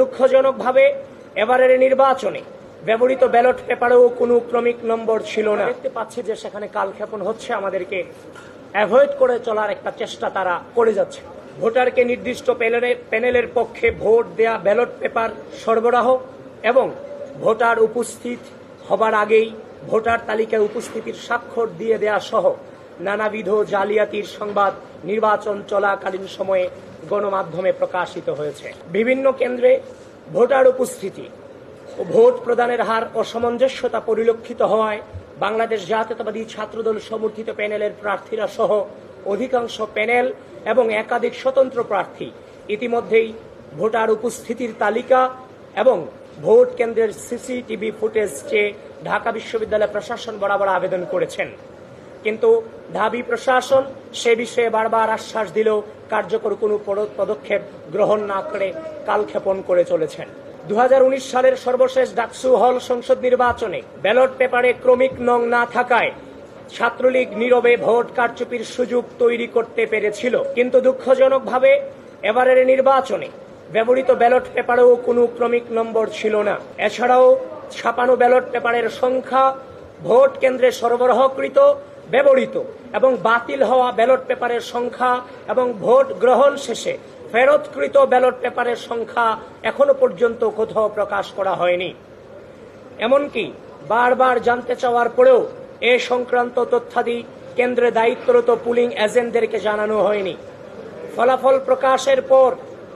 দুঃখজনকভাবে এবারের নির্বাচনে ব্যবহৃত ব্যালট পেপারেও কোনো ক্রমিক নম্বর ছিল না। দেখতে পাচ্ছি যে সেখানে কালক্ষেপণ হচ্ছে, আমাদেরকে অ্যাভয়েড করে চলার একটা চেষ্টা তারা করে যাচ্ছে। ভোটারকে নির্দিষ্ট প্যানেলের পক্ষে ভোট দেয়া ব্যালট পেপার সরবরাহ এবং ভোটার উপস্থিত হবার আগেই ভোটার তালিকায় উপস্থিতির স্বাক্ষর দিয়ে দেয়া সহ নানাবিধ জালিয়াতির সংবাদ নির্বাচন চলাকালীন সময়ে গণমাধ্যমে প্রকাশিত হয়েছে। বিভিন্ন কেন্দ্রে ভোটার উপস্থিতি ও ভোট প্রদানের হার অসামঞ্জস্যতা পরিলক্ষিত হওয়ায় বাংলাদেশ জাতীয়তাবাদী ছাত্রদল সমর্থিত প্যানেলের প্রার্থীরা সহ অধিকাংশ প্যানেল এবং একাধিক স্বতন্ত্র প্রার্থী ইতিমধ্যেই ভোটার উপস্থিতির তালিকা এবং ভোট কেন্দ্রের সিসিটিভি ফুটেজ চেয়ে ঢাকা বিশ্ববিদ্যালয় প্রশাসন বরাবর আবেদন করেছেন। কিন্তু ঢাবি প্রশাসন সে বিষয়ে বারবার আশ্বাস দিলেও কার্যকর কোনো পদক্ষেপ গ্রহণ না করে কালক্ষেপণ করে চলেছেন। 2019 সালের সর্বশেষ ডাকসু হল সংসদ নির্বাচনে ব্যালট পেপারে ক্রমিক নং না থাকায় ছাত্রলীগ নীরবে ভোট কারচুপির সুযোগ তৈরি করতে পেরেছিল। কিন্তু দুঃখজনকভাবে এবারের নির্বাচনে ব্যবহৃত ব্যালট পেপারেও কোনো ক্রমিক নম্বর ছিল না। এছাড়াও ছাপানো ব্যালট পেপারের সংখ্যা, ভোট কেন্দ্রে সরবরাহকৃত, ব্যবহৃত এবং বাতিল হওয়া ব্যালট পেপারের সংখ্যা এবং ভোট গ্রহণ শেষে ফেরতকৃত ব্যালট পেপারের সংখ্যা এখনো পর্যন্ত কোথাও প্রকাশ করা হয়নি। এমনকি বারবার জানতে চাওয়ার পরেও এ সংক্রান্ত তথ্যাদি কেন্দ্রে দায়িত্বরত পুলিং এজেন্টদেরকে জানানো হয়নি। ফলাফল প্রকাশের পর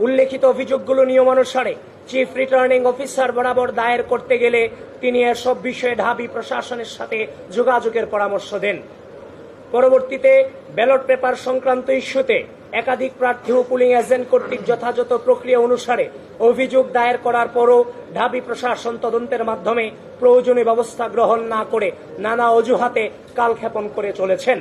উল্লেখিত অভিযোগগুলো নিয়মানুসারে চিফ রিটার্নিং অফিসার বরাবর দায়ের করতে গেলে তিনি এসব বিষয়ে ঢাবি প্রশাসনের সাথে যোগাযোগের পরামর্শ দেন। পরবর্তীতে ব্যালট পেপার সংক্রান্ত ইস্যুতে একাধিক প্রার্থী ও পুলিং এজেন্ট কর্তৃক যথাযথ প্রক্রিয়া অনুসারে অভিযোগ দায়ের করার পরও ঢাবি প্রশাসন তদন্তের মাধ্যমে প্রয়োজনীয় ব্যবস্থা গ্রহণ না করে নানা অজুহাতে কালক্ষেপণ করে চলেছেন।